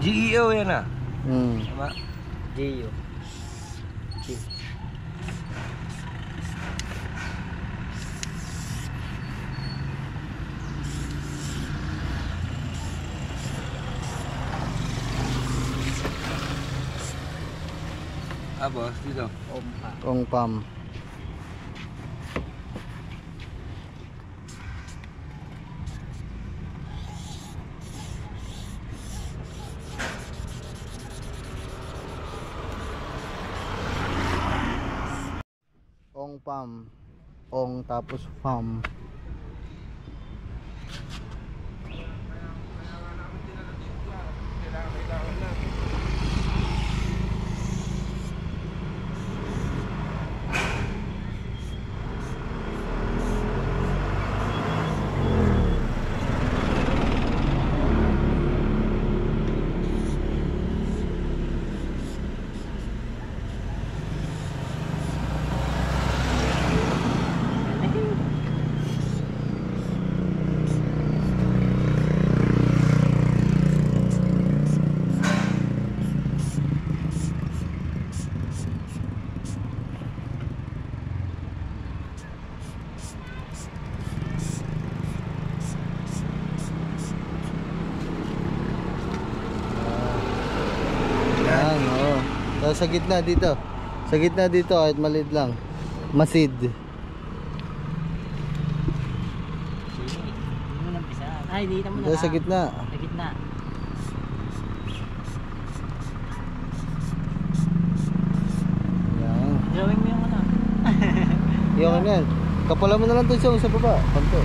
GEO yan ah. Tama. Gio. Boss, dito. Ong Pam. Ong Pam. Ong tapos Pam. Sa gitna dito. Sa gitna dito kahit maliit lang. Masid. Hindi mo nampisa. Ay, dito mo na. Dito sa gitna. Sa gitna. Yan. Drawing mo yung ano. Yung ano yan. Kapalan mo na lang ito sa baba. Panto.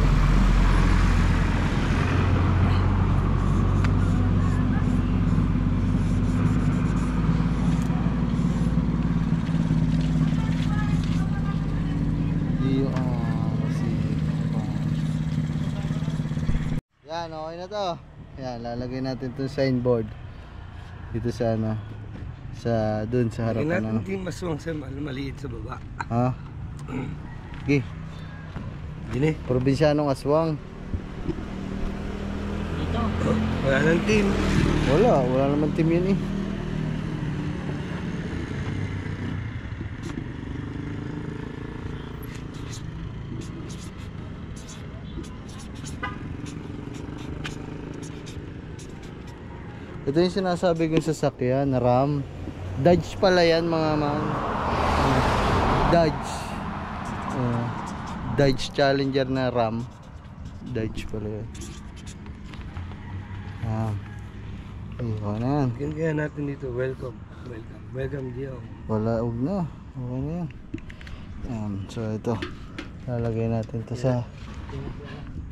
Yan, okay na to. Yan, lalagay natin itong signboard dito sa ano, sa dun sa Lagyan harapan natin ng yung maswang sa maliit sa baba. ha? Okay. Gini. Probinsyanong aswang. Dito. Wala nang team. Wala naman team yun eh. Ito yung sinasabi kong sasakyan na RAM. Dodge pala yan mga man. Dodge. Dodge Challenger na RAM. Dodge pala yan. Okay na yan. Kaya natin dito, welcome. Welcome Gio. Wala, huwag na. Okay na yan. So ito, lalagay natin to sa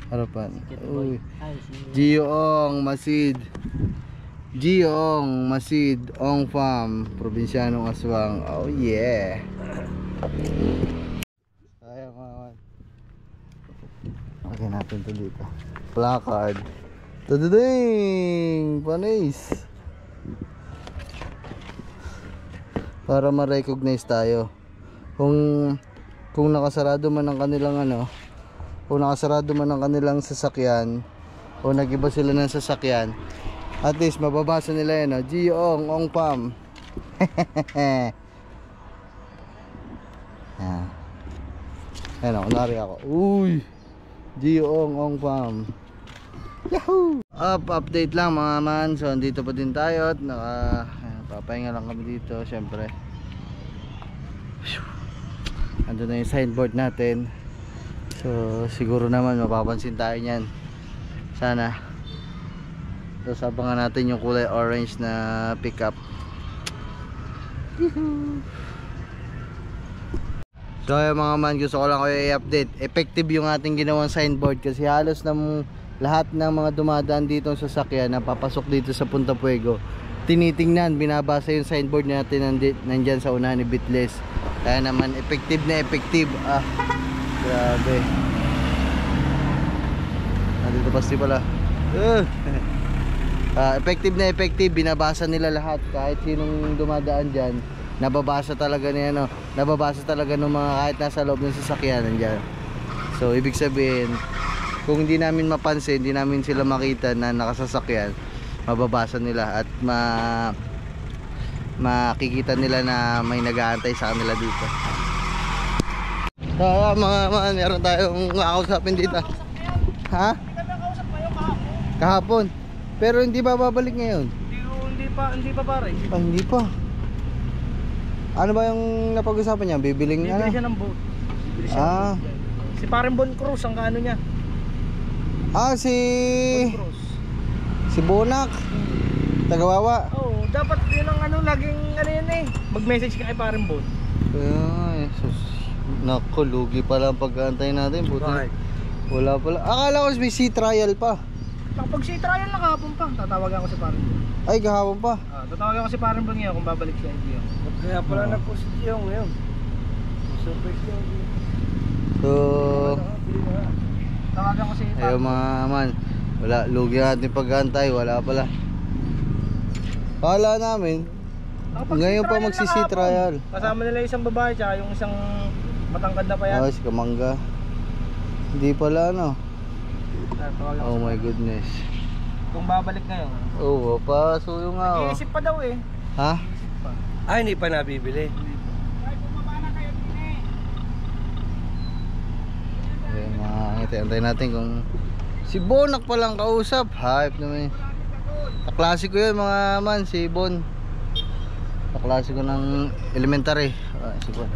harapan. Uy. Giyoong Masid. Giyoong Masid Ong Farm, Probinsyanong Aswang. Oh yeah. Ayaw mga. Lagay natin to dito. Placard. Tududing! Panis! Para ma-recognize tayo. Kung nakasarado man ang kanilang ano, kung nakasarado man ang kanilang sasakyan, o nag-iba sila ng sasakyan, at least mababasa nila yan, Giyoong Ong Farm. Yan. Ayan o, kunwari ako. Uy! Giyoong Ong Farm. Yahoo! Update lang mga man. So andito pa din tayo at papahinga lang kami dito. Syempre andun na yung signboard natin. So siguro naman mapapansin tayo nyan. Sana. So sabangan natin yung kulay orange na pickup. So yung mga man, gusto ko lang kayo i-update. Effective yung ating ginawang signboard kasi halos ng lahat ng mga dumadaan dito sa sasakyan na papasok dito sa Punta Puego, tinitingnan, binabasa yung signboard natin nandyan sa unahan ni Bitless. Kaya naman effective na effective. Grabe. Nandito pasti pala. Effective na effective, binabasa nila lahat. Kahit sinong dumadaan dyan, nababasa talaga niya, no? Nababasa talaga ng mga kahit nasa loob ng sasakyan nandyan. So ibig sabihin, kung hindi namin mapansin, hindi namin sila makita na nakasasakyan, mababasa nila at makikita nila na may nag-aantay sa kanila dito. So mga meron tayong kakausapin dito. Ha? Kahapon. Pero hindi ba babalik ngayon? Hindi pa pare. Hindi pa. Ano ba yung napag-usapan niya? Bibiling Bibili siya ng boat. Bibili siya ng boat. Si parang Bon Cruz ang kaano niya. Si Bonak. Tagawawa. Oo, dapat yun ang ano, laging ano yun eh. Mag-message ka kay parang Bon. Ay, sus. Naku, lugi pala ang pag-aantay natin. Buti. Wala pala. Akala ko may sea trial pa. Kapag si trial na kahapon pa, tatawagan ko si parang Bon. Ay, kahapon pa. Tatawagan ko si parang Bon ngayon kung babalik siya hindi. Kaya pala nag-post Gio ngayon. Surprise Gio. So, tawagan ko si ayaw mga man. Wala, lugi natin pag-aantay. Wala pala. Kala namin ngayon pa magsi-sea trial. Kasama nila yung isang babae tsaka yung isang matangkad na pa yan. Si Kamangga. Hindi pala ano. Oh my goodness. Kung babalik ngayon. Oo, pasuyo nga. Nag-iisip pa daw eh. Ha? Hindi pa nabibili. Okay, makakita natin kung si Bonak palang kausap. Hype naman. Kaklase ko yun mga man, si Bon. Kaklase ko ng elementary. Sibon.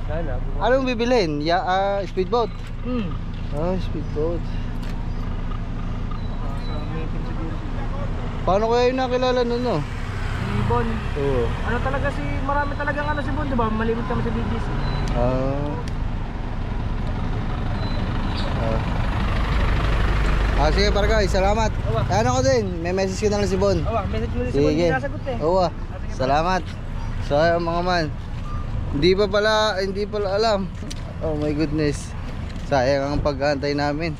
Sana. Anong bibilhin? Speedboat? Speedboat. Sa meeting siguro. Paano kaya yung nakilala nun, no? Si Bon. Oo. Ano talaga marami talagang ano si Bon, di ba? Malimit kami sa BGC. Sige para guys, salamat. Ano ko din, may message ko na lang si Bon. Message mo din si Bon, hindi nasagot eh. Oo, salamat. So ayun mga man, hindi pala alam. Oh my goodness, sayang ang pag-aantay namin.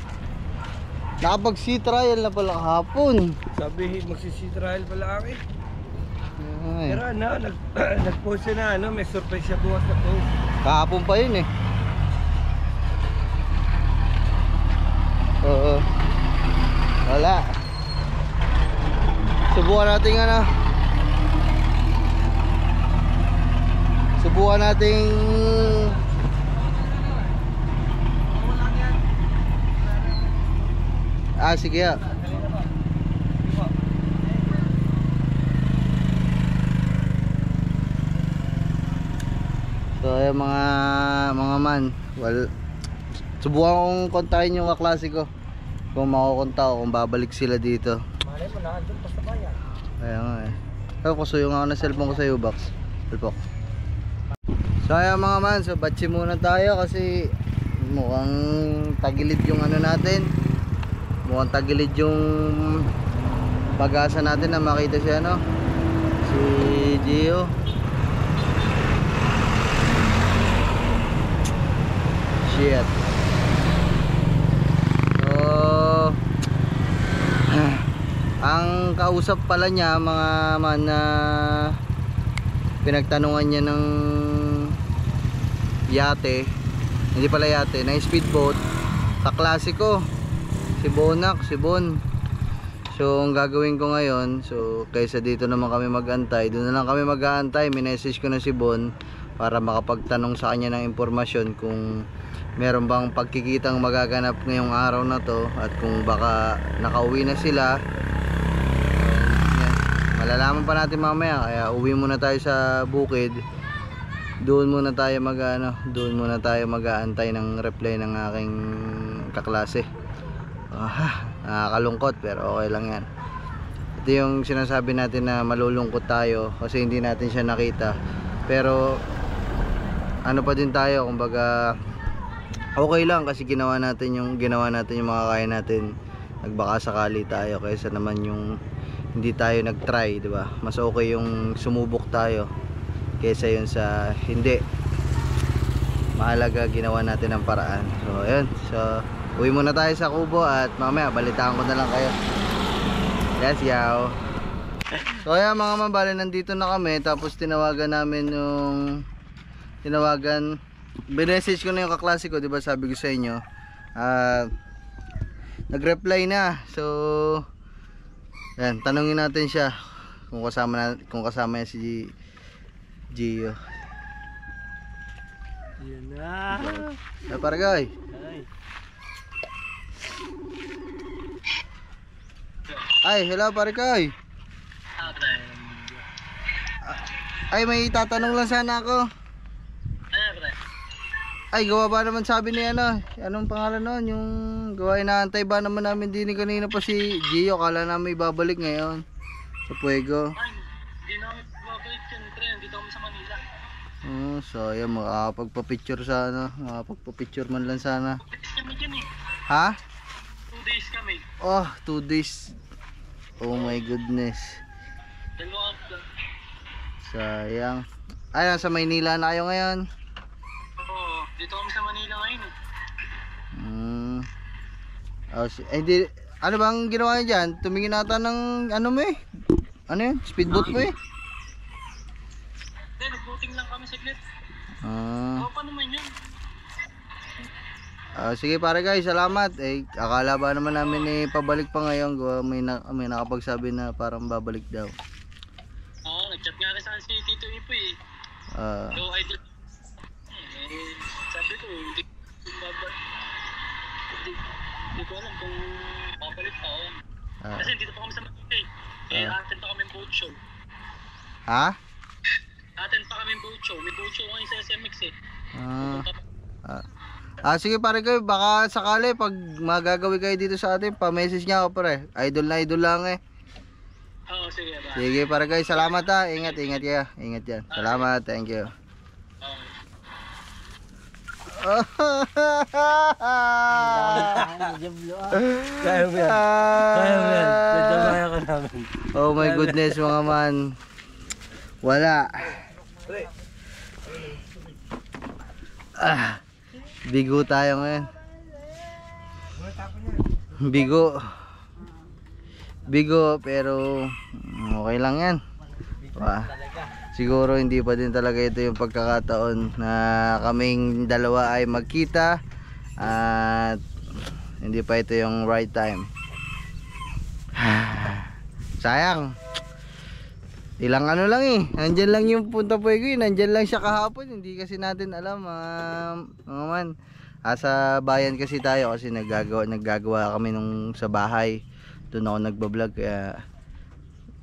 Nakapag sea trial na pala kahapon. Sabi, magsisi trial pala ako eh. Ay, Pero ano, nag-post na ano, may surprise siya bukas na post. kahapon pa yun eh. Oo. Wala. Subukan natin Subukan nating sige ya. So ayun mga man, subukan kong kontakin yung kaklase ko. Kung makukontak ko, kung babalik sila dito. Malay mo na, doon basta bayan. Kaya nga eh. Pero kusuyo nga ako ng cellphone ko sa U-Box. Palpok. So ayun mga man, so batsi muna tayo kasi mukhang tagilid yung ano natin. Mukhang tagilid yung pag-asa natin na makita si si Gio. Shit. Ang kausap pala niya mga man na pinagtanungan niya ng yate, hindi pala yate, na speedboat, kaklase ko, si Bon. So ang gagawin ko ngayon, so kaysa dito naman kami mag-antay, doon na lang kami mag-aantay. Minessage ko na si Bon para makapagtanong sa kanya ng impormasyon kung meron bang pagkikitang magaganap ngayong araw na to, at kung baka nakauwi na sila. Malalaman pa natin mamaya, kaya uwi muna tayo sa bukid. Doon muna tayo mag-aantay ng reply ng aking kaklase. Nakakalungkot pero okay lang yan. Ito yung sinasabi natin na malulungkot tayo kasi hindi natin siya nakita. Pero ano pa din tayo, kumbaga okay lang kasi ginawa natin yung mga kaya natin. Nagbaka sakali tayo kaysa naman yung hindi tayo nag-try, di ba? Mas okay yung sumubok tayo kaysa yun sa hindi. Mahalaga ginawa natin ang paraan. So ayun, so uwi muna tayo sa Kubo at mamaya balitaan ko na lang kayo. Yes, yaw. So ayan mga mambali, nandito na kami. Tapos tinawagan namin yung binessage ko na yung kaklase ko, di ba? Sabi ko sa inyo, nag-reply na. So yan, tanungin natin siya kung kasama niya si Gio. Yan na. Ay, paragay. Ay, hello paragay. Ay, may tatanong lang sana ako. Ay, gawa ba naman sabi ni anong pangalan nun? Yung gawa, inaantay ba naman namin din kanina pa si Gio. Kala namin ibabalik ngayon sa Puego. Hindi na kami babalik yun, pre. Dito kami sa Manila. So ayan, makakapagpa-picture sana. Makakapagpa-picture man lang sana. 2 days kami dyan eh. Ha? 2 days kami. 2 days. Oh my goodness. 2 lang. Sayang. Ay, nasa Maynila na kayo ngayon. Oo, dito kami sa Manila ngayon eh. Hindi, ano bang ginawa niya dyan? Tumingin nata ng ano mo eh? Ano yun? Speedboat mo eh? Hindi, nag-boating lang kami saglit. Ah. Pa naman yun. Sige pare guys, salamat. Akala ba naman namin pabalik pa ngayon. May nakapagsabi na parang babalik daw. Oo, nag-chat nga rin sa si Tito Ipo eh. So, idol. Sabi ko, hindi ko alam kung babalik pa ako. Kasi dito pa kami sa Manila eh. Attend pa kami boat show. Ha? Atin pa kami Bucho. May Bucho ngayon sa SMX eh. Sige pare kayo, baka sakali pag magagawi kayo dito sa atin, pa-message niya ako pare. Idol na idol lang eh. Oo, sige ba. Sige pare kayo, salamat ha. Ingat kayo. Ingat yan. Salamat, thank you. Kaya mo yan. Kaya mo yan. Nadamaya ka namin. Oh my goodness mga man. Wala. Bigo tayo ngayon. Bigo pero okay lang yan. Siguro hindi pa din talaga ito yung pagkakataon na kaming dalawa ay magkita at hindi pa ito yung right time. Sayang. Ilang ano lang eh. Nandyan lang yung Punta Fuego eh. Nandyan lang siya kahapon. Hindi kasi natin alam mga man. Sa bayan kasi tayo kasi naggagawa kami nung sa bahay. Doon ako nagbablog kaya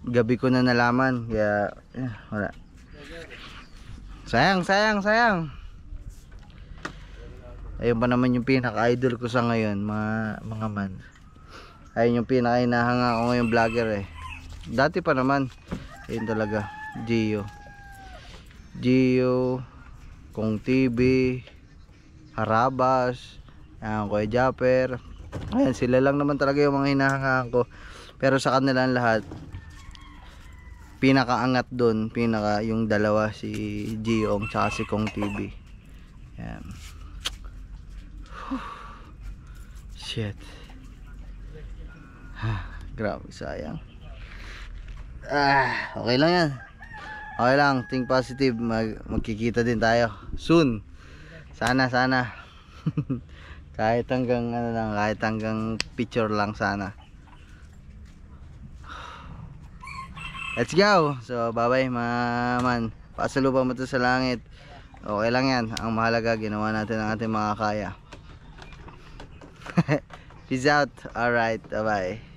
gabi ko na nalaman kaya wala. Sayang. Ayun pa naman yung pinaka-idol ko sa ngayon mga man. Ayun yung pinaka-inahanga ko ngayon vlogger eh. Dati pa naman. Ayun talaga. Gio, Kong TV, Harabas, Kuya Japper. Ayan sila lang naman talaga yung mga hinahangaan ko. Pero sa kanila lahat pinakaangat doon, yung dalawa si Giong tsaka si Kong TV. Ayan. Shit. Grabe sayang. Okay lang yan. Okay lang, think positive. Magkikita din tayo soon. Sana. Kahit hanggang kahit hanggang picture lang sana. Let's go. So bye bye man. Pasalubong mo to sa langit. Okay lang yan. Ang mahalaga ginawa natin ang ating mga kaya. Peace out. Alright, bye bye.